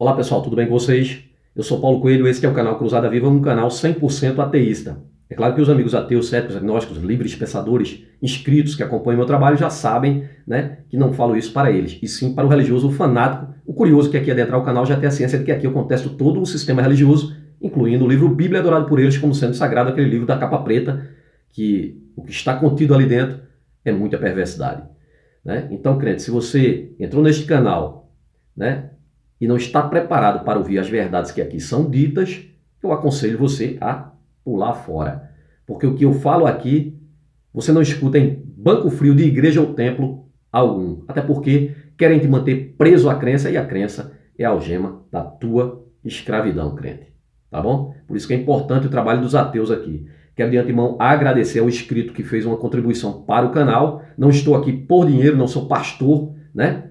Olá pessoal, tudo bem com vocês? Eu sou Paulo Coelho, esse é o canal Cruzada Viva, um canal 100% ateísta. É claro que os amigos ateus, céticos, agnósticos, livres, pensadores, inscritos que acompanham meu trabalho já sabem, né, que não falo isso para eles, e sim para o religioso, o fanático, o curioso que aqui adentrar o canal já tem a ciência de que aqui eu contesto todo o sistema religioso, incluindo o livro Bíblia, adorado por eles como sendo sagrado, aquele livro da capa preta, que o que está contido ali dentro é muita perversidade, né? Então, crente, se você entrou neste canal, né, e não está preparado para ouvir as verdades que aqui são ditas, eu aconselho você a pular fora. Porque o que eu falo aqui, você não escuta em banco frio de igreja ou templo algum. Até porque querem te manter preso à crença, e a crença é a algema da tua escravidão, crente. Tá bom? Por isso que é importante o trabalho dos ateus aqui. Quero de antemão agradecer ao inscrito que fez uma contribuição para o canal. Não estou aqui por dinheiro, não sou pastor, né?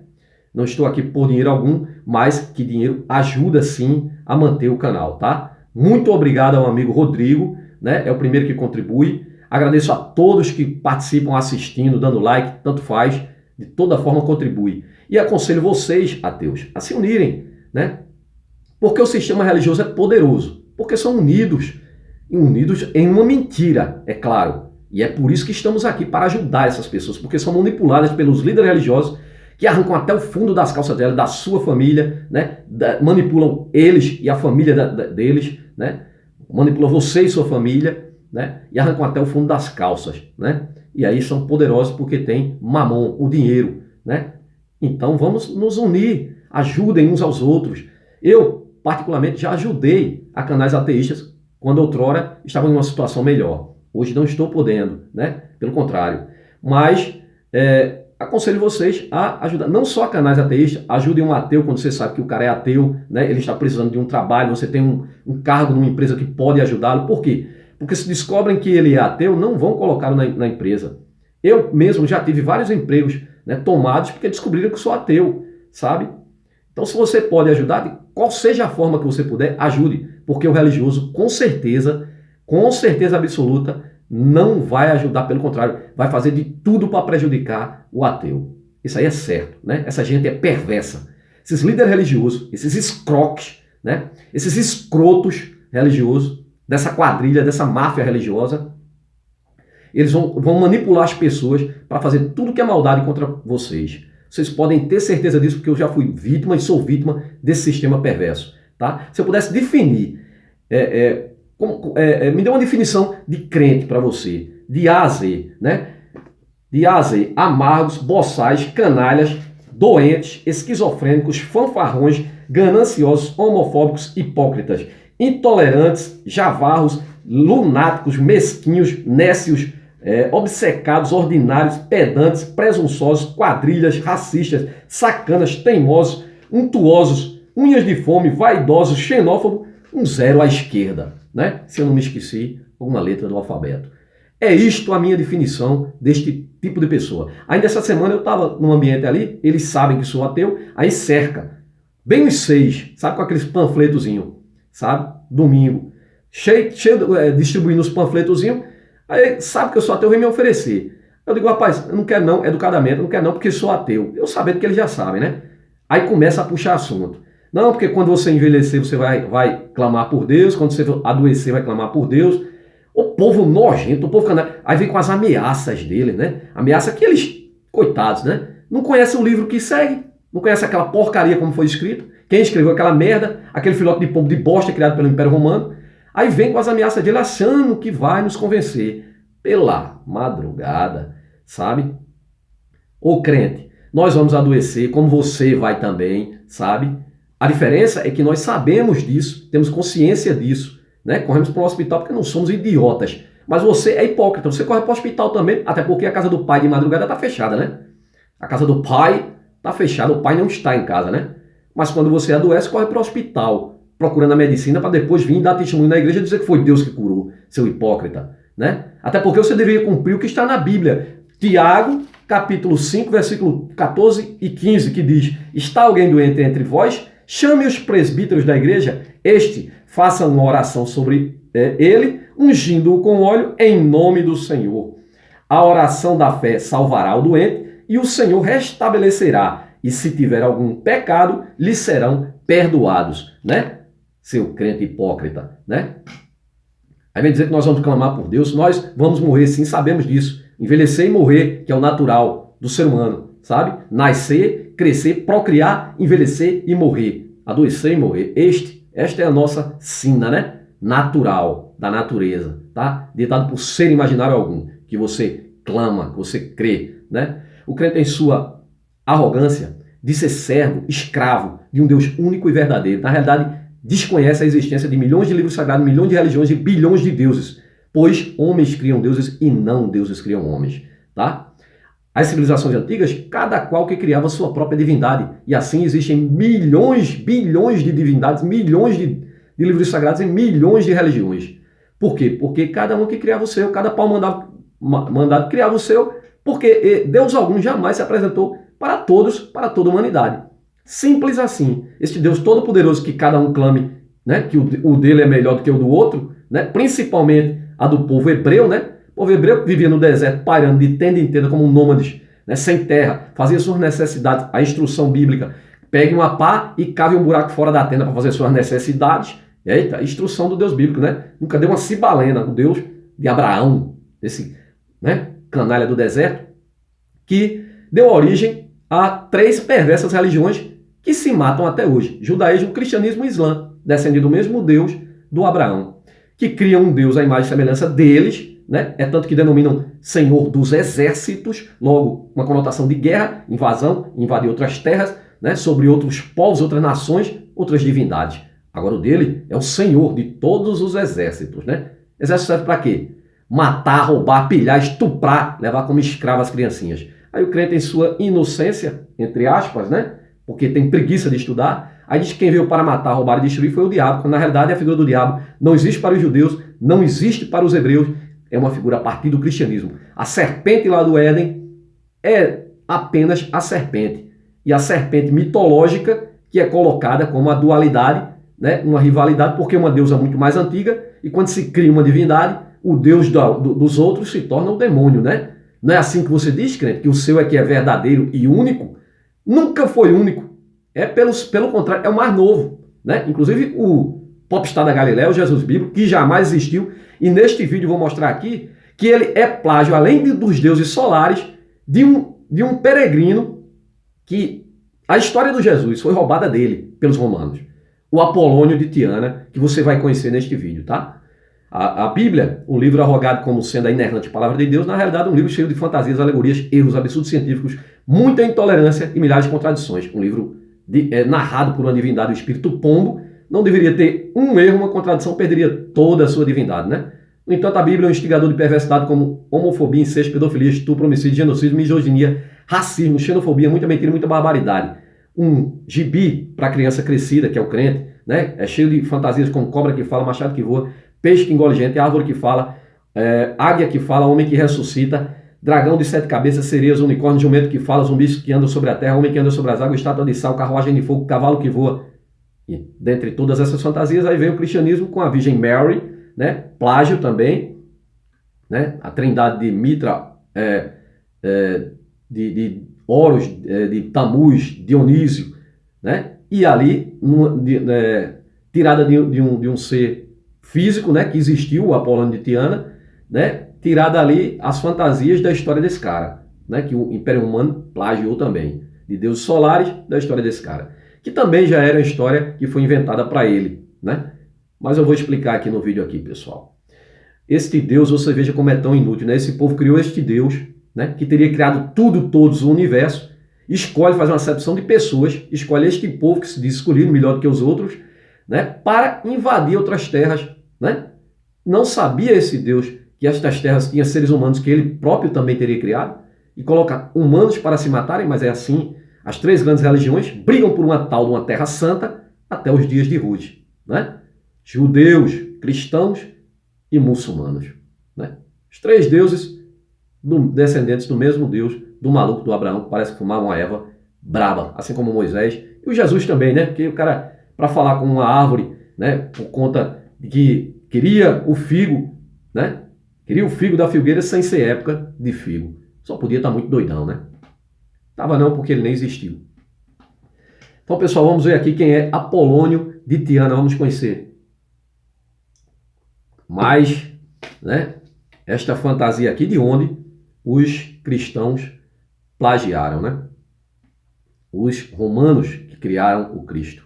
Não estou aqui por dinheiro algum, mas que dinheiro ajuda sim a manter o canal, tá? Muito obrigado ao amigo Rodrigo, né? É o primeiro que contribui. Agradeço a todos que participam assistindo, dando like, tanto faz, de toda forma contribui. E aconselho vocês, ateus, a se unirem, né? Porque o sistema religioso é poderoso, porque são unidos em uma mentira, é claro. E é por isso que estamos aqui, para ajudar essas pessoas, porque são manipuladas pelos líderes religiosos que arrancam até o fundo das calças dela, da sua família, né? Manipulam eles e a família deles, né? Manipulam você e sua família, né? E arrancam até o fundo das calças, né? E aí são poderosos porque tem mamon, o dinheiro, né? Então vamos nos unir, ajudem uns aos outros. Eu, particularmente, já ajudei a canais ateístas quando outrora estavam em uma situação melhor. Hoje não estou podendo, né? Pelo contrário. Mas aconselho vocês a ajudar, não só canais ateístas, ajudem um ateu quando você sabe que o cara é ateu, né? Ele está precisando de um trabalho, você tem um cargo numa empresa que pode ajudá-lo. Por quê? Porque se descobrem que ele é ateu, não vão colocá-lo na empresa. Eu mesmo já tive vários empregos, né, tomados porque descobriram que sou ateu, sabe? Então, se você pode ajudar, de qual seja a forma que você puder, ajude, porque o religioso, com certeza absoluta, não vai ajudar, pelo contrário, vai fazer de tudo para prejudicar o ateu. Isso aí é certo, né? Essa gente é perversa. Esses líderes religiosos, esses escroques, né? Esses escrotos religiosos, dessa quadrilha, dessa máfia religiosa, eles vão manipular as pessoas para fazer tudo que é maldade contra vocês. Vocês podem ter certeza disso, porque eu já fui vítima e sou vítima desse sistema perverso, tá? Se eu pudesse definir, me dê uma definição de crente para você, de A a Z, né? De A a Z, amargos, boçais, canalhas, doentes, esquizofrênicos, fanfarrões, gananciosos, homofóbicos, hipócritas, intolerantes, javarros, lunáticos, mesquinhos, nécios, obcecados, ordinários, pedantes, presunçosos, quadrilhas, racistas, sacanas, teimosos, untuosos, unhas de fome, vaidosos, xenófobos, um zero à esquerda, né? Se eu não me esqueci alguma letra do alfabeto. É isto a minha definição deste tipo de pessoa. Ainda essa semana eu estava num ambiente ali, eles sabem que sou ateu, aí cerca, bem os 6, sabe, com aqueles panfletozinhos, sabe, domingo, cheio distribuindo os panfletozinhos. Aí sabe que eu sou ateu, vem me oferecer. Eu digo, rapaz, eu não quero não, educadamente, eu não quero não porque sou ateu. Eu sabendo que eles já sabem, né? Aí começa a puxar assunto. Não, porque quando você envelhecer, você vai clamar por Deus, quando você adoecer, vai clamar por Deus. O povo nojento, o povo canalha. Aí vem com as ameaças dele, né? Ameaça que eles, coitados, né? Não conhecem o livro que segue, não conhecem aquela porcaria como foi escrito. Quem escreveu aquela merda, aquele filhote de pombo de bosta criado pelo Império Romano. Aí vem com as ameaças dele achando que vai nos convencer pela madrugada, sabe? Ô crente, nós vamos adoecer, como você vai também, sabe? A diferença é que nós sabemos disso, temos consciência disso, né? Corremos para o hospital porque não somos idiotas. Mas você é hipócrita, você corre para o hospital também, até porque a casa do pai de madrugada está fechada, né? A casa do pai está fechada, o pai não está em casa, né? Mas quando você adoece, corre para o hospital, procurando a medicina para depois vir dar testemunho na igreja e dizer que foi Deus que curou, seu hipócrita, né? Até porque você deveria cumprir o que está na Bíblia. Tiago, capítulo 5, versículo 14 e 15, que diz: está alguém doente entre vós? Chame os presbíteros da igreja, faça uma oração sobre ele, ungindo-o com óleo em nome do Senhor. A oração da fé salvará o doente e o Senhor restabelecerá e se tiver algum pecado, lhe serão perdoados, né? Seu crente hipócrita, né? Aí vem dizer que nós vamos clamar por Deus, nós vamos morrer sim, sabemos disso. Envelhecer e morrer, que é o natural do ser humano, sabe? Nascer, crescer, procriar, envelhecer e morrer. Adoecer e morrer. Esta é a nossa sina, né? Natural, da natureza, tá? Ditado por ser imaginário algum, que você clama, que você crê, né? O crente tem sua arrogância de ser servo, escravo de um Deus único e verdadeiro. Na realidade, desconhece a existência de milhões de livros sagrados, milhões de religiões e bilhões de deuses, pois homens criam deuses e não deuses criam homens, tá? As civilizações antigas, cada qual que criava sua própria divindade, e assim existem milhões, bilhões de divindades, milhões de livros sagrados e milhões de religiões. Por quê? Porque cada um que criava o seu, cada pau mandado criava o seu, porque Deus algum jamais se apresentou para todos, para toda a humanidade. Simples assim. Este Deus todo-poderoso que cada um clame, né, que o dele é melhor do que o do outro, né, principalmente a do povo hebreu, né? O povo hebreu que vivia no deserto, pairando de tenda em tenda como nômades, né, sem terra, fazia suas necessidades, a instrução bíblica, pegue uma pá e cave um buraco fora da tenda para fazer suas necessidades. Eita, instrução do Deus bíblico, né? Nunca deu uma cibalena, o Deus de Abraão, esse, né, canalha do deserto, que deu origem a 3 perversas religiões que se matam até hoje. Judaísmo, cristianismo e islã, descendendo do mesmo Deus do Abraão, que criam um Deus à imagem e semelhança deles, né? É tanto que denominam Senhor dos Exércitos, logo uma conotação de guerra, invasão, invadir outras terras, né? Sobre outros povos, outras nações, outras divindades. Agora o dele é o Senhor de todos os exércitos, né? Exército serve para quê? Matar, roubar, pilhar, estuprar, levar como escravo as criancinhas. Aí o crente, em sua inocência, entre aspas, né? Porque tem preguiça de estudar, aí diz que quem veio para matar, roubar e destruir foi o diabo, quando na realidade a figura do diabo não existe para os judeus, não existe para os hebreus, é uma figura a partir do cristianismo. A serpente lá do Éden é apenas a serpente. E a serpente mitológica, que é colocada como a dualidade, né? Uma rivalidade, porque uma deusa muito mais antiga, e quando se cria uma divindade, o Deus dos outros se torna o demônio, né? Não é assim que você diz, crente, que o seu é que é verdadeiro e único? Nunca foi único. É pelo contrário, é o mais novo, né? Inclusive o popstar da Galileia, o Jesus Bíblico, que jamais existiu. E neste vídeo vou mostrar aqui que ele é plágio, além dos deuses solares, de um peregrino que a história do Jesus foi roubada dele pelos romanos. O Apolônio de Tiana, que você vai conhecer neste vídeo, tá? A Bíblia, um livro arrogado como sendo a inerrante palavra de Deus, na realidade um livro cheio de fantasias, alegorias, erros, absurdos científicos, muita intolerância e milhares de contradições. Um livro narrado por uma divindade, o espírito pombo, não deveria ter um erro, uma contradição, perderia toda a sua divindade, né? No entanto, a Bíblia é um instigador de perversidade como homofobia, incesto, pedofilia, estupro, homicídio, genocídio, misoginia, racismo, xenofobia, muita mentira, muita barbaridade. Um gibi para criança crescida, que é o crente, né? É cheio de fantasias como cobra que fala, machado que voa, peixe que engole gente, árvore que fala, águia que fala, homem que ressuscita, dragão de 7 cabeças, sereias, unicórnio, jumento que fala, zumbis que andam sobre a terra, homem que anda sobre as águas, estátua de sal, carruagem de fogo, cavalo que voa. E dentre todas essas fantasias, aí vem o cristianismo com a Virgem Mary, né? Plágio também, né? A trindade de Mitra, de Horus, de Tamuz, Dionísio, né? E ali, tirada de um ser físico, né, que existiu, o Apolônio de Tiana, né, tirada ali as fantasias da história desse cara, né, que o Império Romano plagiou também, de deuses solares da história desse cara, que também já era uma história que foi inventada para ele, né? Mas eu vou explicar aqui no vídeo aqui, pessoal. Este Deus, você veja como é tão inútil, né? Esse povo criou este Deus, né, que teria criado tudo, todos, o universo, escolhe fazer uma acepção de pessoas, escolhe este povo que se diz escolhido melhor do que os outros, né, para invadir outras terras, né? Não sabia esse Deus que estas terras tinham seres humanos que ele próprio também teria criado e colocar humanos para se matarem, mas é assim. As 3 grandes religiões brigam por uma tal de uma terra santa até os dias de Ruth, né? Judeus, cristãos e muçulmanos, né? Os 3 deuses descendentes do mesmo Deus, do maluco do Abraão, que parece fumar uma erva braba, assim como Moisés e o Jesus também, né? Porque o cara, para falar com uma árvore, né, por conta de que queria o figo, né? Queria o figo da figueira sem ser época de figo. Só podia estar muito doidão, né? Tava não, porque ele nem existiu. Então, pessoal, vamos ver aqui quem é Apolônio de Tiana, vamos conhecer. Mas, né, esta fantasia aqui de onde os cristãos plagiaram, né? Os romanos que criaram o Cristo.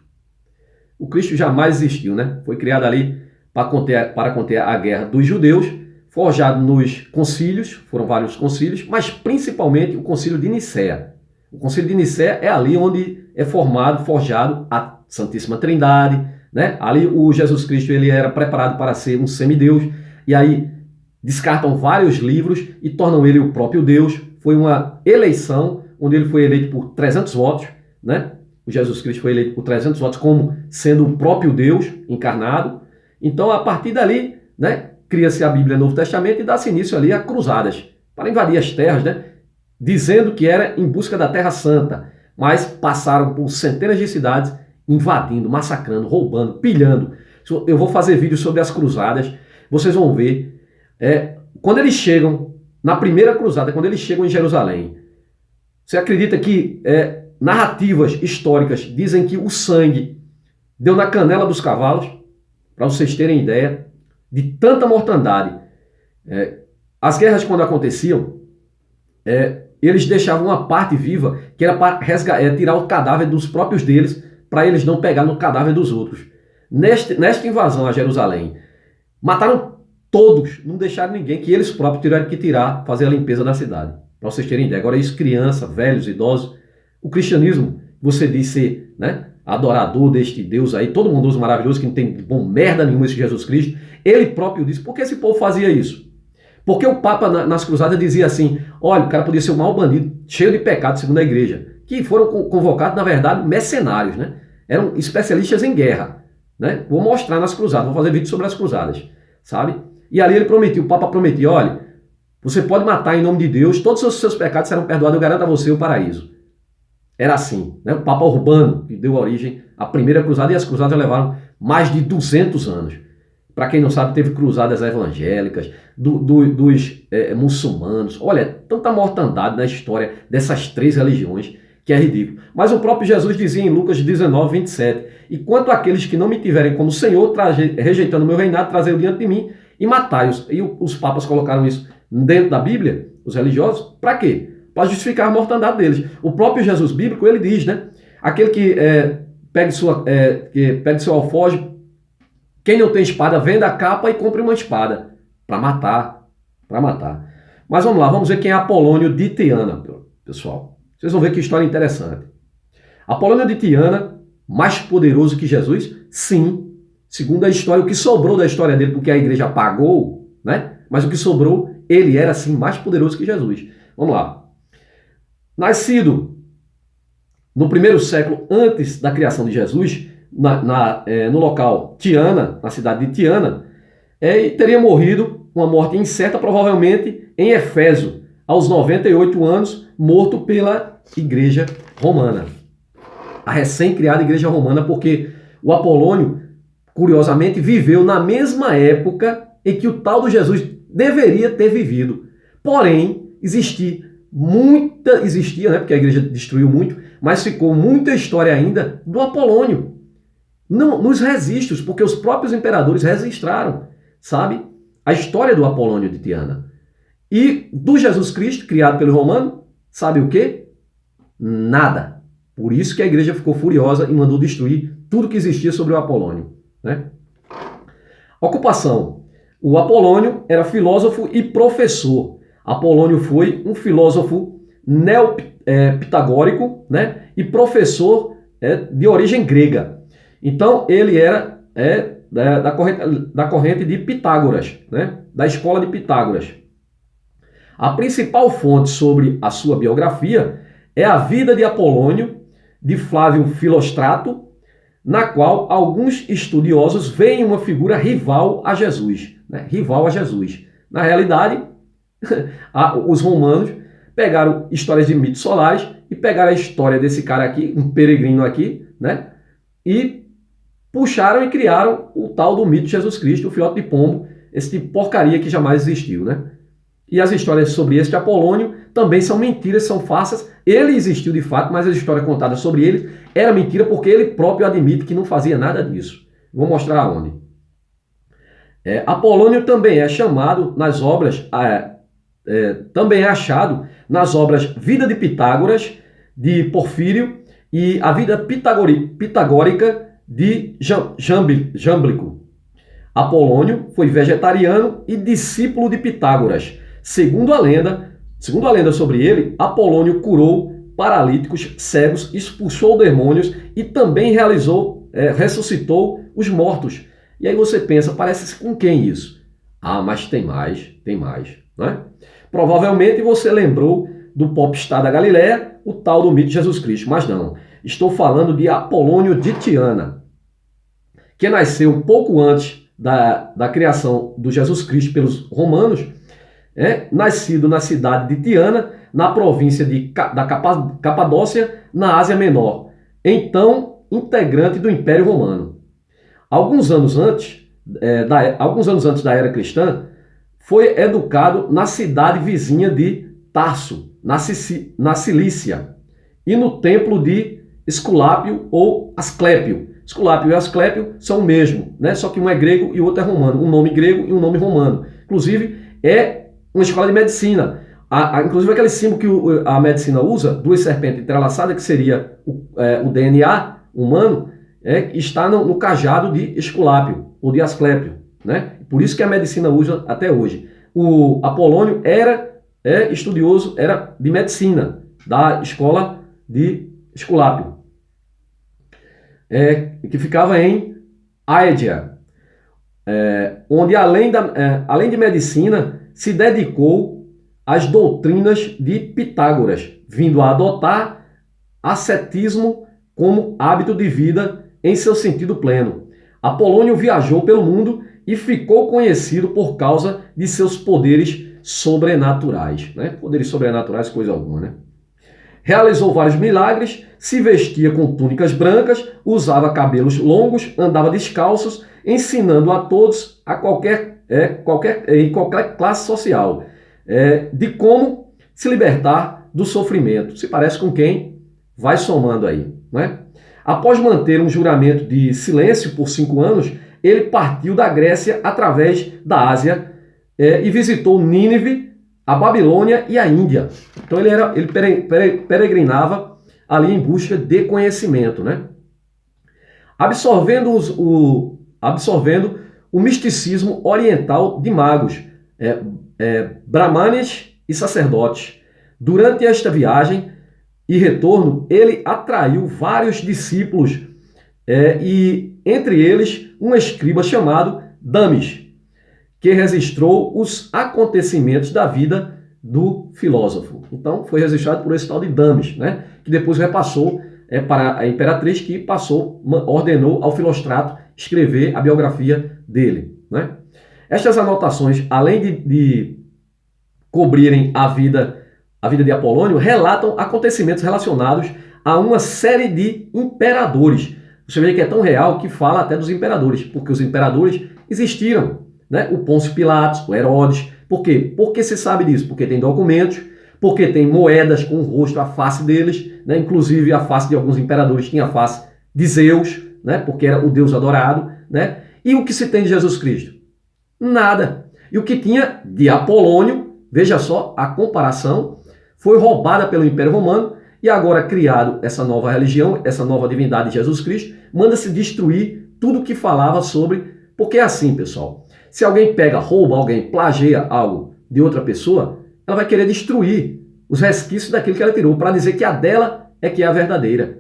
O Cristo jamais existiu, né? Foi criado ali para conter a guerra dos judeus, forjado nos concílios, foram vários concílios, mas principalmente o concílio de Nicéia. O concílio de Nicéia é ali onde é forjado a Santíssima Trindade, né? Ali o Jesus Cristo ele era preparado para ser um semideus, e aí descartam vários livros e tornam ele o próprio Deus. Foi uma eleição onde ele foi eleito por 300 votos, né? O Jesus Cristo foi eleito por 300 votos como sendo o próprio Deus encarnado. Então, a partir dali, né, cria-se a Bíblia Novo Testamento e dá-se início ali a cruzadas para invadir as terras, né? Dizendo que era em busca da Terra Santa, mas passaram por centenas de cidades invadindo, massacrando, roubando, pilhando. Eu vou fazer vídeos sobre as cruzadas, vocês vão ver. Quando eles chegam na primeira cruzada, quando eles chegam em Jerusalém, você acredita que narrativas históricas dizem que o sangue deu na canela dos cavalos? Para vocês terem ideia de tanta mortandade. As guerras, quando aconteciam, eles deixavam uma parte viva, que era para tirar o cadáver dos próprios deles, para eles não pegar no cadáver dos outros. Nesta invasão a Jerusalém, mataram todos, não deixaram ninguém, que eles próprios tiveram que tirar, fazer a limpeza da cidade. Para vocês terem ideia. Agora isso, criança, velhos, idosos. O cristianismo, você diz ser, né, adorador deste Deus aí, todo mundo maravilhoso, que não tem bom merda nenhuma esse Jesus Cristo, ele próprio disse, por que esse povo fazia isso? Porque o Papa nas cruzadas dizia assim, olha, o cara podia ser um mau bandido, cheio de pecado, segundo a igreja, que foram convocados, na verdade, mercenários, né? Eram especialistas em guerra, né? Vou mostrar nas cruzadas, vou fazer vídeo sobre as cruzadas, sabe? E ali ele prometia, o Papa prometia, olha, você pode matar em nome de Deus, todos os seus pecados serão perdoados, eu garanto a você o paraíso. Era assim, né? O Papa Urbano, que deu origem à primeira cruzada, e as cruzadas levaram mais de 200 anos. Para quem não sabe, teve cruzadas evangélicas, dos muçulmanos. Olha, tanta mortandade na história dessas três religiões que é ridículo. Mas o próprio Jesus dizia em Lucas 19, 27, e quanto àqueles que não me tiverem como Senhor, rejeitando o meu reinado, trazei-o diante de mim e matai-os. E os papas colocaram isso dentro da Bíblia, os religiosos, para quê? Para justificar a mortandade deles. O próprio Jesus bíblico, ele diz, né? Aquele que pegue seu alforje, quem não tem espada, venda a capa e compre uma espada. Para matar. Mas vamos lá, vamos ver quem é Apolônio de Tiana, pessoal. Vocês vão ver que história interessante. Apolônio de Tiana, mais poderoso que Jesus? Sim. Segundo a história, o que sobrou da história dele, porque a igreja apagou, né? Mas o que sobrou, ele era sim mais poderoso que Jesus. Vamos lá. Nascido no primeiro século antes da criação de Jesus, no local Tiana, na cidade de Tiana, e teria morrido uma morte incerta, provavelmente em Éfeso, aos 98 anos, morto pela Igreja Romana. A recém-criada Igreja Romana, porque o Apolônio, curiosamente, viveu na mesma época em que o tal do Jesus deveria ter vivido. Porém, existia, né, porque a igreja destruiu muito, mas ficou muita história ainda do Apolônio. Não, nos registros, porque os próprios imperadores registraram, sabe? A história do Apolônio de Tiana. E do Jesus Cristo, criado pelo romano, sabe o quê? Nada. Por isso que a igreja ficou furiosa e mandou destruir tudo que existia sobre o Apolônio, né? Ocupação. O Apolônio era filósofo e professor. Apolônio foi um filósofo neopitagórico, né? E professor de origem grega. Então, ele era da corrente de Pitágoras, né? Da escola de Pitágoras. A principal fonte sobre a sua biografia é a vida de Apolônio, de Flávio Filostrato, na qual alguns estudiosos veem uma figura rival a Jesus. Né? Rival a Jesus. Na realidade, os romanos pegaram histórias de mitos solares e pegaram a história desse cara aqui, um peregrino aqui, né? E puxaram e criaram o tal do mito de Jesus Cristo, o filhote de pombo, esse tipo de porcaria que jamais existiu, né? E as histórias sobre este Apolônio também são mentiras, são farsas. Ele existiu de fato, mas a história contada sobre ele era mentira porque ele próprio admite que não fazia nada disso. Vou mostrar aonde. Apolônio também é chamado nas obras, também é achado nas obras Vida de Pitágoras, de Porfírio, e a Vida Pitagórica de Jâmblico. Apolônio foi vegetariano e discípulo de Pitágoras. Segundo a lenda sobre ele, Apolônio curou paralíticos, cegos, expulsou demônios e também ressuscitou os mortos. E aí você pensa, parece com quem isso? Ah, mas tem mais, né? Provavelmente você lembrou do popstar da Galileia, o tal do mito de Jesus Cristo, mas não. Estou falando de Apolônio de Tiana, que nasceu pouco antes da criação do Jesus Cristo pelos romanos, nascido na cidade de Tiana, na província da Capadócia, na Ásia Menor, então integrante do Império Romano. Alguns anos antes da era cristã, foi educado na cidade vizinha de Tarso, na Cilícia, e no templo de Esculápio ou Asclépio. Esculápio e Asclépio são o mesmo, né? Só que um é grego e o outro é romano. Um nome grego e um nome romano. Inclusive, é uma escola de medicina. Inclusive, aquele símbolo que a medicina usa, duas serpentes entrelaçadas, que seria o DNA humano, está no cajado de Esculápio ou de Asclépio, né? Por isso que a medicina usa até hoje. O Apolônio era estudioso, era de medicina, da escola de Esculápio, que ficava em Aedia, onde além de medicina, se dedicou às doutrinas de Pitágoras, vindo a adotar ascetismo como hábito de vida em seu sentido pleno. Apolônio viajou pelo mundo e ficou conhecido por causa de seus poderes sobrenaturais, né? Poderes sobrenaturais, coisa alguma, né? Realizou vários milagres, se vestia com túnicas brancas, usava cabelos longos, andava descalços, ensinando a todos, em qualquer classe social, de como se libertar do sofrimento. Se parece com quem? Vai somando aí, né? Após manter um juramento de silêncio por 5 anos, ele partiu da Grécia através da Ásia e visitou Nínive, a Babilônia e a Índia. Então ele peregrinava ali em busca de conhecimento, né? Absorvendo o misticismo oriental de magos, brahmanes e sacerdotes. Durante esta viagem e retorno, ele atraiu vários discípulos e entre eles um escriba chamado Damis, que registrou os acontecimentos da vida do filósofo. Então, foi registrado por esse tal de Damis, né? Que depois repassou para a imperatriz, que ordenou ao Filóstrato escrever a biografia dele, né? Estas anotações, além de cobrirem a vida de Apolônio, relatam acontecimentos relacionados a uma série de imperadores. Você vê que é tão real que fala até dos imperadores, porque os imperadores existiram, né? O Pôncio Pilatos, o Herodes. Por quê? Porque se sabe disso? Porque tem documentos, porque tem moedas com o rosto, a face deles, né? Inclusive a face de alguns imperadores tinha a face de Zeus, né? Porque era o Deus adorado, né? E o que se tem de Jesus Cristo? Nada. E o que tinha de Apolônio, veja só a comparação, foi roubada pelo Império Romano e agora criado essa nova religião, essa nova divindade de Jesus Cristo, manda-se destruir tudo que falava sobre, porque é assim, pessoal. Se alguém rouba alguém, plagia algo de outra pessoa, ela vai querer destruir os resquícios daquilo que ela tirou, para dizer que a dela é que é a verdadeira.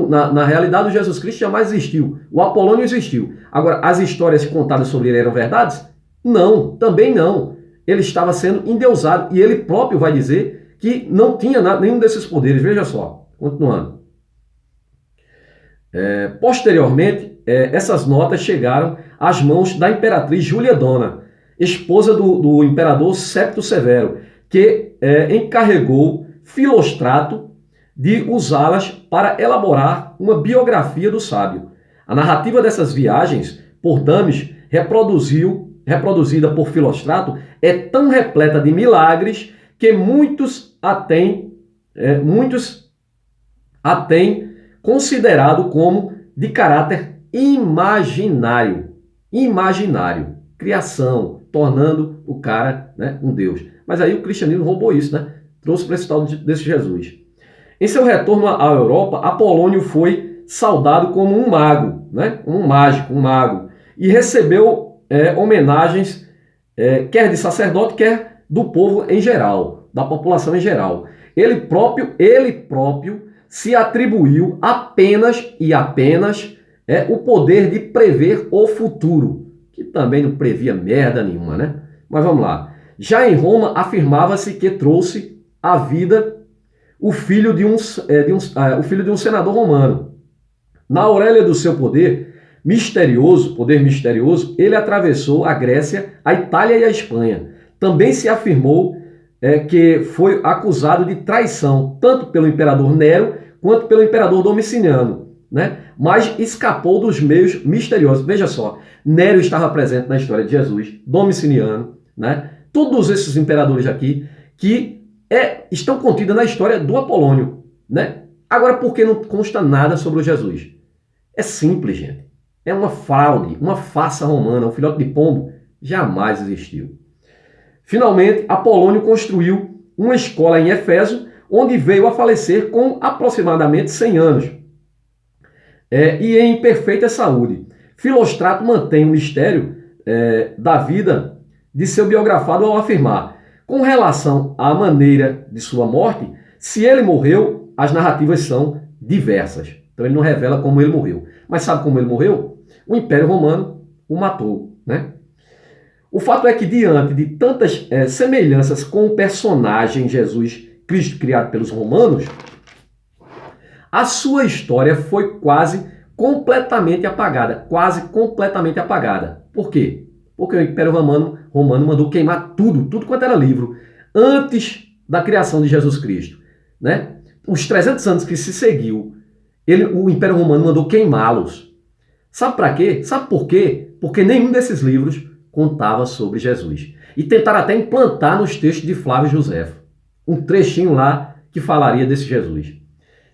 Na realidade, o Jesus Cristo jamais existiu. O Apolônio existiu. Agora, as histórias contadas sobre ele eram verdades? Não, também não. Ele estava sendo endeusado e ele próprio vai dizer que não tinha nenhum desses poderes. Veja só, continuando. Posteriormente, essas notas chegaram às mãos da imperatriz Júlia Dona, esposa do imperador Séptimo Severo, que encarregou Filóstrato de usá-las para elaborar uma biografia do sábio. A narrativa dessas viagens por Damis, reproduzida por Filóstrato, é tão repleta de milagres que muitos a têm considerado como de caráter imaginário. Imaginário. Criação, tornando o cara, né, um Deus. Mas aí o cristianismo roubou isso, né? Trouxe para esse tal desse Jesus. Em seu retorno à Europa, Apolônio foi saudado como um mago, né? Um mágico, um mago. E recebeu homenagens, quer de sacerdote, quer do povo em geral, da população em geral. Ele próprio se atribuiu apenas o poder de prever o futuro, que também não previa merda nenhuma, né? Mas vamos lá. Já em Roma, afirmava-se que trouxe à vida o filho de um senador romano. Na aurélia do seu poder misterioso, ele atravessou a Grécia, a Itália e a Espanha. Também se afirmou que foi acusado de traição, tanto pelo imperador Nero quanto pelo imperador Domiciano, né? Mas escapou dos meios misteriosos. Veja só, Nero estava presente na história de Jesus, Domiciano, né? Todos esses imperadores aqui que estão contidos na história do Apolônio, né? Agora, por que não consta nada sobre o Jesus? É simples, gente. É uma fraude, uma farsa romana, um filhote de pombo jamais existiu. Finalmente, Apolônio construiu uma escola em Éfeso, onde veio a falecer com aproximadamente 100 anos. E em perfeita saúde. Filóstrato mantém o mistério da vida de seu biografado ao afirmar: com relação à maneira de sua morte, se ele morreu, as narrativas são diversas. Então ele não revela como ele morreu. Mas sabe como ele morreu? O Império Romano o matou, né? O fato é que, diante de tantas semelhanças com o personagem Jesus Cristo criado pelos romanos, a sua história foi quase completamente apagada. Quase completamente apagada. Por quê? Porque o Império Romano mandou queimar tudo quanto era livro, antes da criação de Jesus Cristo, né? Os 300 anos que se seguiu, o Império Romano mandou queimá-los. Sabe para quê? Sabe por quê? Porque nenhum desses livros contava sobre Jesus. E tentaram até implantar nos textos de Flávio Josefo um trechinho lá que falaria desse Jesus.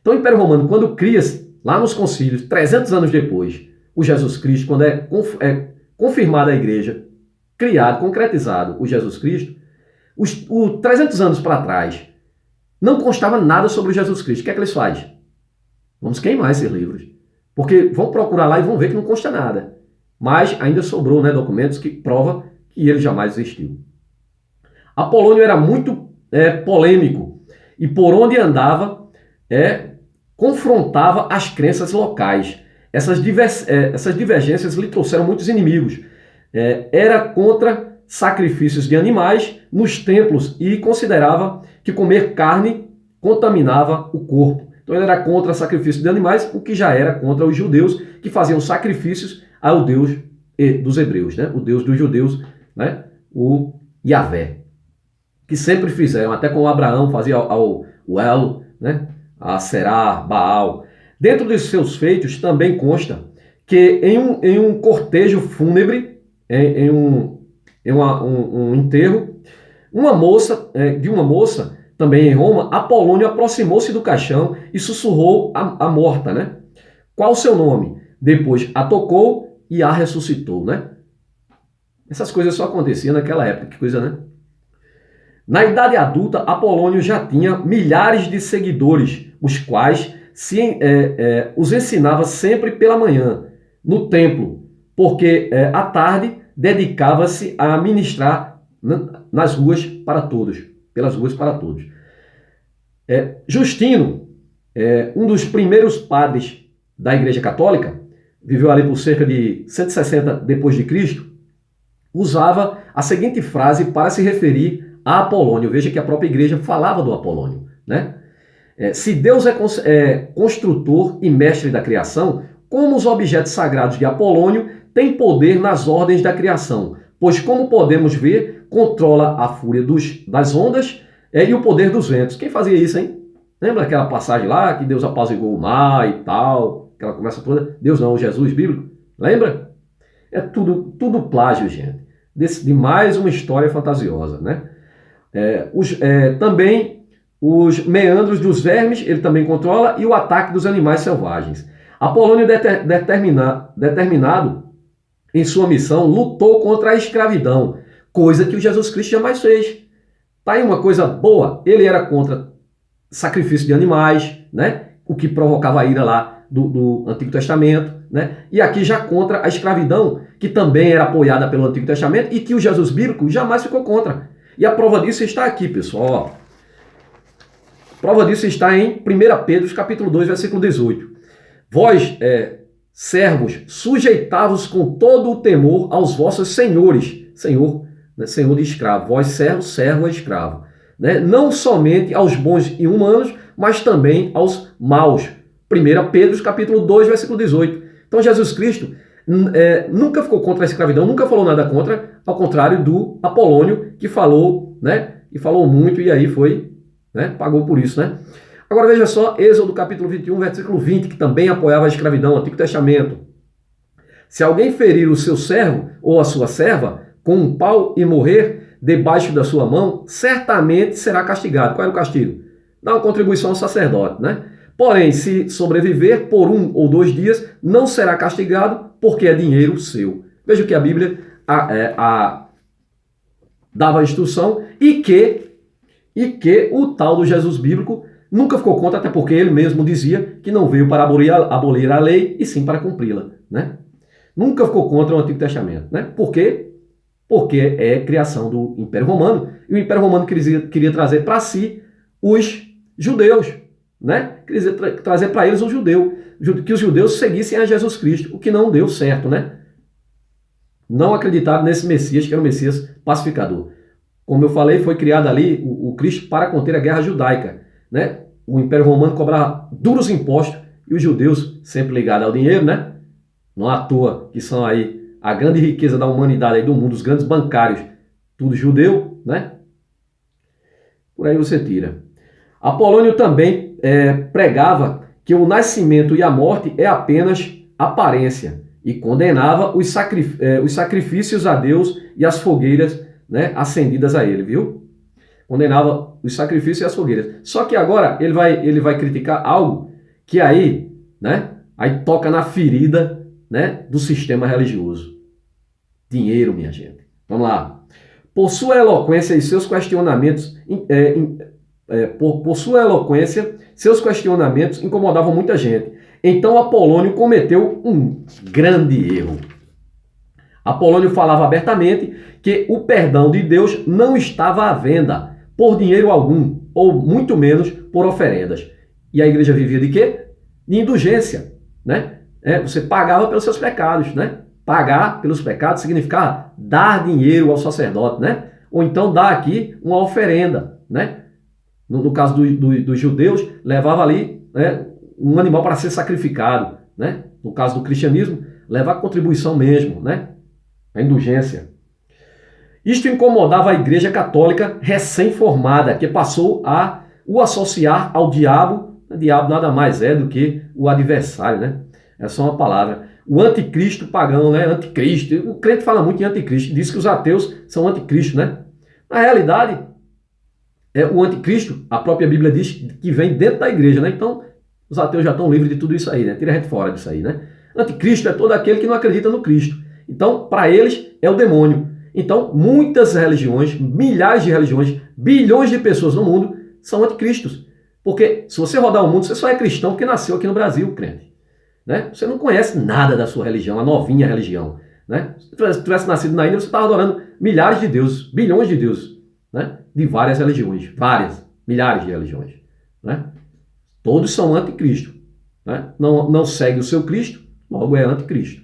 Então o Império Romano, quando cria-se, lá nos concílios, 300 anos depois, o Jesus Cristo, quando é confirmada a igreja, criado, concretizado o Jesus Cristo, 300 anos para trás, não constava nada sobre o Jesus Cristo. O que é que eles fazem? Vamos queimar esses livros. Porque vão procurar lá e vão ver que não consta nada. Mas ainda sobrou, né, documentos que provam que ele jamais existiu. Apolônio era muito polêmico e por onde andava confrontava as crenças locais. Essas divergências lhe trouxeram muitos inimigos. Era contra sacrifícios de animais nos templos e considerava que comer carne contaminava o corpo. Então ele era contra sacrifício de animais, o que já era contra os judeus que faziam sacrifícios ao Deus dos hebreus, né? O Deus dos judeus, né? O Yahvé, que sempre fizeram, até com Abraão fazia o elo, né? A Será, Baal. Dentro dos seus feitos também consta que em um cortejo fúnebre, em um enterro, de uma moça, também em Roma, Apolônio aproximou-se do caixão e sussurrou a morta, né? Qual o seu nome? Depois a tocou e a ressuscitou, né? Essas coisas só aconteciam naquela época, que coisa, né? Na idade adulta, Apolônio já tinha milhares de seguidores, os quais os ensinava sempre pela manhã, no templo, porque à tarde dedicava-se a ministrar nas ruas para todos, pelas ruas para todos. Justino, um dos primeiros padres da Igreja Católica, viveu ali por cerca de 160 depois de Cristo, usava a seguinte frase para se referir a Apolônio. Veja que a própria igreja falava do Apolônio, né? Se Deus é construtor e mestre da criação, como os objetos sagrados de Apolônio têm poder nas ordens da criação, pois, como podemos ver, controla a fúria das ondas e o poder dos ventos. Quem fazia isso, hein? Lembra aquela passagem lá que Deus apaziguou o mar e tal, aquela conversa toda? Deus não, o Jesus bíblico. Lembra? É tudo plágio, gente. de mais uma história fantasiosa, né? Também os meandros dos vermes, ele também controla, e o ataque dos animais selvagens. Apolônio, determinado em sua missão, lutou contra a escravidão, coisa que o Jesus Cristo jamais fez. Tá aí uma coisa boa, ele era contra sacrifício de animais, né? O que provocava a ira lá do Antigo Testamento, né? E aqui já contra a escravidão, que também era apoiada pelo Antigo Testamento e que o Jesus bíblico jamais ficou contra. E a prova disso está aqui, pessoal. A prova disso está em 1 Pedro, capítulo 2, versículo 18. Vós, servos, sujeitavos com todo o temor aos vossos senhores. Senhor, né? Senhor de escravo. Vós, servo é escravo. Né? Não somente aos bons e humanos, mas também aos maus. 1 Pedro, capítulo 2, versículo 18. Então, Jesus Cristo nunca ficou contra a escravidão, nunca falou nada contra, ao contrário do Apolônio, que falou, né? E falou muito, e aí foi, né? Pagou por isso, né? Agora veja só, Êxodo capítulo 21, versículo 20, que também apoiava a escravidão, Antigo Testamento. Se alguém ferir o seu servo ou a sua serva com um pau e morrer debaixo da sua mão, certamente será castigado. Qual é o castigo? Dá uma contribuição ao sacerdote, né? Porém, se sobreviver por 1 ou 2 dias, não será castigado, porque é dinheiro seu. Veja que a Bíblia dava a instrução e que o tal do Jesus bíblico nunca ficou contra, até porque ele mesmo dizia que não veio para abolir a lei, e sim para cumpri-la, né? Nunca ficou contra o Antigo Testamento, né? Por quê? Porque é criação do Império Romano, e o Império Romano queria trazer para si os judeus, né? Queria trazer para eles o judeu, que os judeus seguissem a Jesus Cristo, o que não deu certo, né? Não acreditaram nesse Messias, que era o Messias pacificador. Como eu falei, foi criado ali o Cristo para conter a guerra judaica, né? O Império Romano cobrava duros impostos e os judeus, sempre ligados ao dinheiro, né? Não à toa que são aí a grande riqueza da humanidade aí do mundo, os grandes bancários, tudo judeu, né? Por aí você tira. Apolônio também pregava que o nascimento e a morte é apenas aparência e condenava os sacrifícios a Deus e as fogueiras, né, acendidas a ele, viu? Condenava os sacrifícios e as fogueiras. Só que agora ele vai criticar algo que aí, né, aí toca na ferida, né, do sistema religioso. Dinheiro, minha gente. Vamos lá. Por sua eloquência e seus questionamentos, seus questionamentos incomodavam muita gente. Então Apolônio cometeu um grande erro. Apolônio falava abertamente que o perdão de Deus não estava à venda por dinheiro algum, ou muito menos por oferendas. E a igreja vivia de quê? De indulgência, né? Você pagava pelos seus pecados, né? Pagar pelos pecados significava dar dinheiro ao sacerdote, né? Ou então dar aqui uma oferenda, né? No caso dos judeus, levava ali, né, um animal para ser sacrificado, né? No caso do cristianismo, levar contribuição mesmo, né? A indulgência. Isto incomodava a igreja católica recém-formada, que passou a o associar ao diabo. O diabo nada mais é do que o adversário, né? É só uma palavra. O anticristo pagão, né? Anticristo. O crente fala muito em anticristo. Diz que os ateus são anticristo, né? Na realidade, o anticristo, a própria Bíblia diz que vem dentro da igreja, né? Então, os ateus já estão livres de tudo isso aí, né? Tira a gente fora disso aí, né? Anticristo é todo aquele que não acredita no Cristo. Então, para eles, é o demônio. Então, muitas religiões, milhares de religiões, bilhões de pessoas no mundo são anticristos. Porque se você rodar o mundo, você só é cristão porque nasceu aqui no Brasil, crente. Né? Você não conhece nada da sua religião, a novinha religião. Né? Se você tivesse nascido na Índia, você estava adorando milhares de deuses, bilhões de deuses, né? De várias religiões, milhares de religiões. Né? Todos são anticristo. Né? Não segue o seu Cristo, logo é anticristo.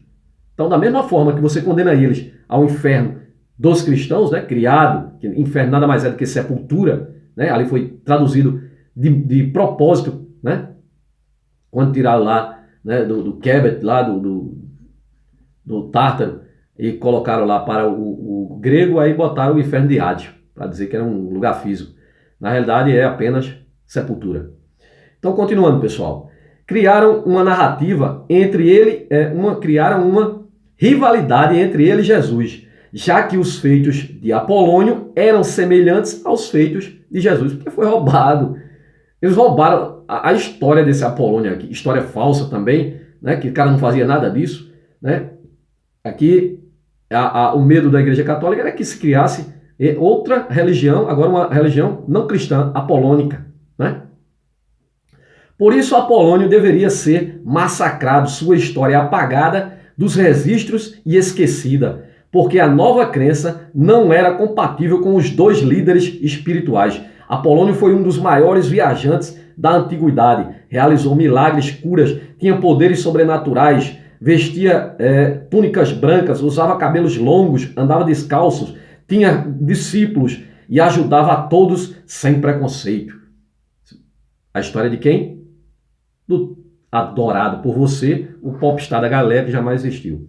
Então, da mesma forma que você condena eles ao inferno dos cristãos, né, criado, que inferno nada mais é do que sepultura, né, ali foi traduzido de propósito, né, quando tiraram lá, né, do Kemet, lá do Tártaro, e colocaram lá para o grego, aí botaram o inferno de Hades, para dizer que era um lugar físico. Na realidade é apenas sepultura. Então, continuando, pessoal. Criaram uma narrativa entre ele, criaram uma rivalidade entre ele e Jesus. já que os feitos de Apolônio eram semelhantes aos feitos de Jesus, porque foi roubado. Eles roubaram a história desse Apolônio aqui, história falsa também, né, que o cara não fazia nada disso, né? Aqui, o medo da Igreja Católica era que se criasse outra religião, agora uma religião não cristã, apolônica, né? Por isso, Apolônio deveria ser massacrado, sua história apagada dos registros e esquecida, porque a nova crença não era compatível com os dois líderes espirituais. Apolônio foi um dos maiores viajantes da antiguidade, realizou milagres, curas, tinha poderes sobrenaturais, vestia túnicas brancas, usava cabelos longos, andava descalços, tinha discípulos e ajudava a todos sem preconceito. A história de quem? Do adorado por você, o popstar da galera que jamais existiu.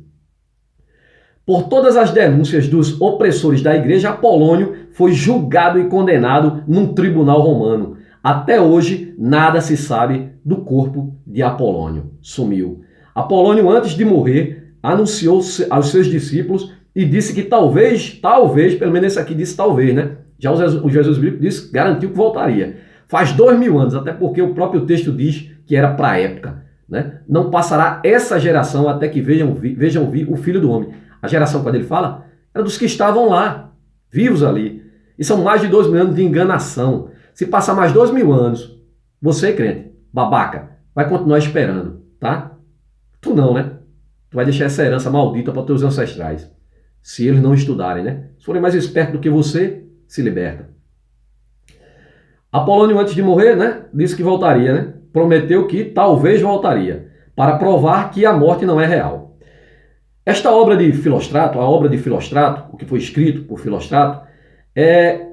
Por todas as denúncias dos opressores da igreja, Apolônio foi julgado e condenado num tribunal romano. Até hoje, nada se sabe do corpo de Apolônio. Sumiu. Apolônio, antes de morrer, anunciou aos seus discípulos e disse que talvez, pelo menos esse aqui disse talvez, né? Já o Jesus Bíblico disse, garantiu que voltaria. Faz 2000 anos, até porque o próprio texto diz que era para a época, né? Não passará essa geração até que vejam vir o Filho do Homem. A geração, quando ele fala, era dos que estavam lá, vivos ali. E são mais de 2000 anos de enganação. Se passar mais 2000 anos, você, crente, babaca, vai continuar esperando, tá? Tu não, né? Tu vai deixar essa herança maldita para teus ancestrais. Se eles não estudarem, né? Se forem mais espertos do que você, se liberta. Apolônio, antes de morrer, né? Disse que voltaria, né? Prometeu que talvez voltaria, para provar que a morte não é real. Esta obra de Filóstrato, a obra de Filóstrato, o que foi escrito por Filóstrato, é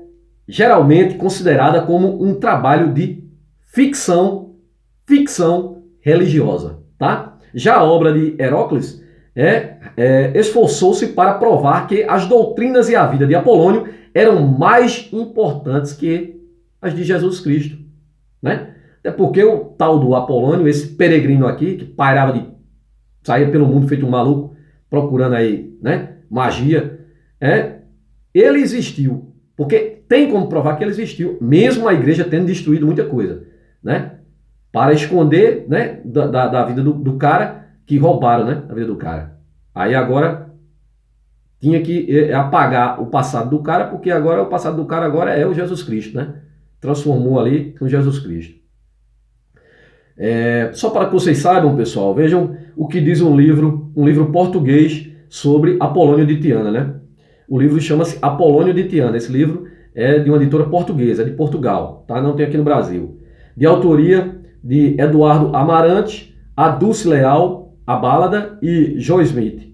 geralmente considerada como um trabalho de ficção religiosa, tá? Já a obra de Herócles esforçou-se para provar que as doutrinas e a vida de Apolônio eram mais importantes que as de Jesus Cristo, né? Até porque o tal do Apolônio, esse peregrino aqui, que saía pelo mundo feito um maluco, procurando aí, né, magia, ele existiu, porque tem como provar que ele existiu, mesmo a igreja tendo destruído muita coisa, né, para esconder, né, da vida do cara, que roubaram, né, a vida do cara. Aí agora tinha que apagar o passado do cara, porque agora o passado do cara agora é o Jesus Cristo, né, transformou ali no Jesus Cristo. Só para que vocês saibam, pessoal, vejam o que diz um livro português sobre Apolônio de Tiana, né? O livro chama-se Apolônio de Tiana. Esse livro é de uma editora portuguesa, de Portugal, tá? Não tem aqui no Brasil. De autoria de Eduardo Amarante, Adulce Leal, Abálada e Joe Smith.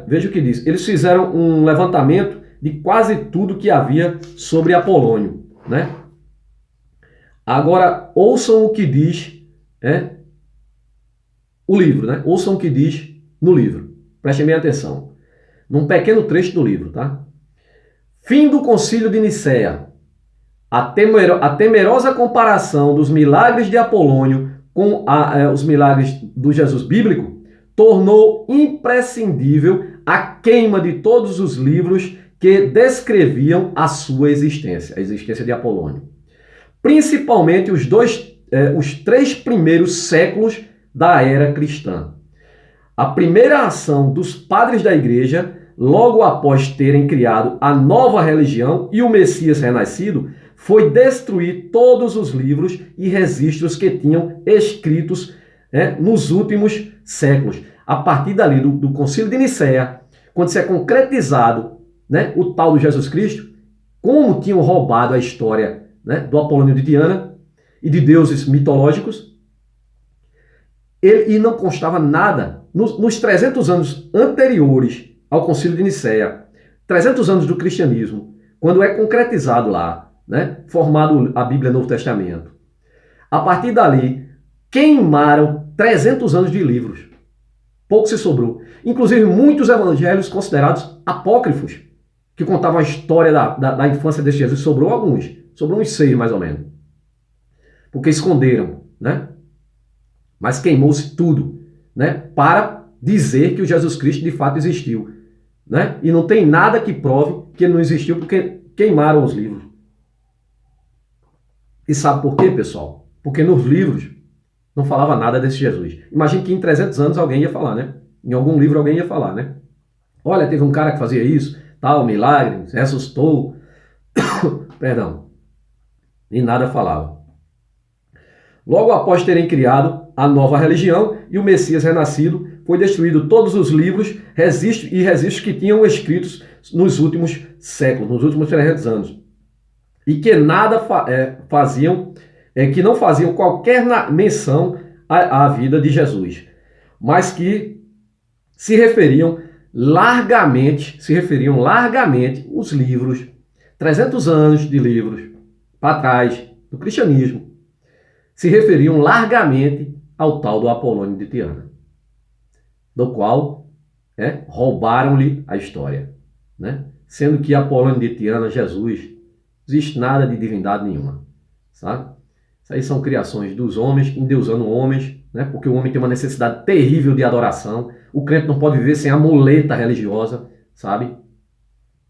Veja o que diz. Eles fizeram um levantamento de quase tudo que havia sobre Apolônio, né? Agora, ouçam o que diz o livro, né? Ouçam o que diz no livro. Prestem bem atenção. Num pequeno trecho do livro, tá? Fim do Concílio de Nicéia. A temerosa comparação dos milagres de Apolônio com os milagres do Jesus bíblico tornou imprescindível a queima de todos os livros que descreviam a sua existência, a existência de Apolônio. Principalmente os 3 primeiros séculos da era cristã. A primeira ação dos padres da igreja, logo após terem criado a nova religião e o Messias renascido, foi destruir todos os livros e registros que tinham escritos nos últimos séculos. A partir dali, do Concílio de Nicéia, quando se é concretizado, né, o tal do Jesus Cristo, como tinham roubado a história, né, do Apolônio de Tiana e de deuses mitológicos, e não constava nada. Nos 300 anos anteriores ao Concílio de Nicéia, 300 anos do cristianismo, quando é concretizado lá, né, formado a Bíblia Novo Testamento, a partir dali, queimaram 300 anos de livros. Pouco se sobrou. Inclusive, muitos evangelhos considerados apócrifos, que contavam a história da infância desse Jesus, sobrou uns 6 mais ou menos. Porque esconderam, né? Mas queimou-se tudo, né? Para dizer que o Jesus Cristo de fato existiu. né? E não tem nada que prove que ele não existiu porque queimaram os livros. E sabe por quê, pessoal? Porque nos livros não falava nada desse Jesus. Imagine que em 300 anos alguém ia falar, né? Em algum livro alguém ia falar, né? Olha, teve um cara que fazia isso, tal, milagre, ressuscitou. Perdão. E nada falava. Logo após terem criado a nova religião e o Messias renascido, foi destruído todos os livros e registros que tinham escritos nos últimos séculos, nos últimos 300 anos. E que nada faziam, que não faziam qualquer menção à vida de Jesus, mas que se referiam largamente os livros, 300 anos de livros para trás do cristianismo, se referiam largamente ao tal do Apolônio de Tiana, do qual roubaram-lhe a história, né? Sendo que Apolônio de Tiana, Jesus, não existe nada de divindade nenhuma, sabe? Isso aí são criações dos homens, endeusando homens, né? Porque o homem tem uma necessidade terrível de adoração. O crente não pode viver sem a muleta religiosa, sabe?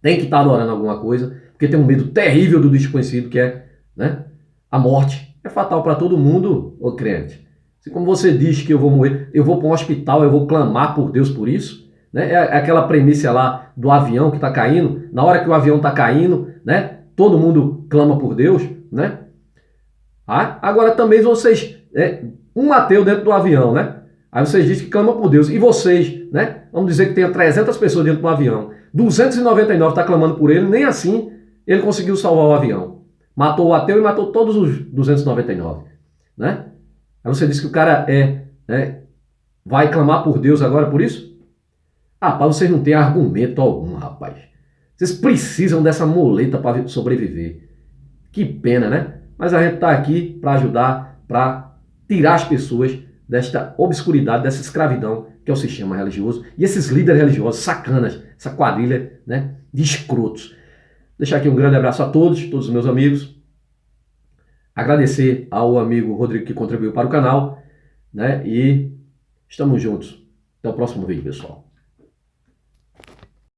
Tem que estar adorando alguma coisa, porque tem um medo terrível do desconhecido, que é, né, a morte. É fatal para todo mundo, ô crente. Se como você diz que eu vou morrer, eu vou para um hospital, eu vou clamar por Deus por isso, né? É aquela premissa lá do avião que está caindo. Na hora que o avião está caindo, né, todo mundo clama por Deus, né? Agora também vocês, um ateu dentro do avião, né? Aí vocês dizem que clama por Deus. E vocês, né? Vamos dizer que tenha 300 pessoas dentro do avião. 299 está clamando por ele, nem assim ele conseguiu salvar o avião. Matou o ateu e matou todos os 299, né? Aí você diz que o cara vai clamar por Deus agora por isso? Rapaz, vocês não têm argumento algum, rapaz. Vocês precisam dessa muleta para sobreviver. Que pena, né? Mas a gente está aqui para ajudar, para tirar as pessoas desta obscuridade, dessa escravidão que é o sistema religioso e esses líderes religiosos sacanas, essa quadrilha, né, de escrotos. Deixar aqui um grande abraço a todos os meus amigos. Agradecer ao amigo Rodrigo que contribuiu para o canal, né? E estamos juntos. Até o próximo vídeo, pessoal.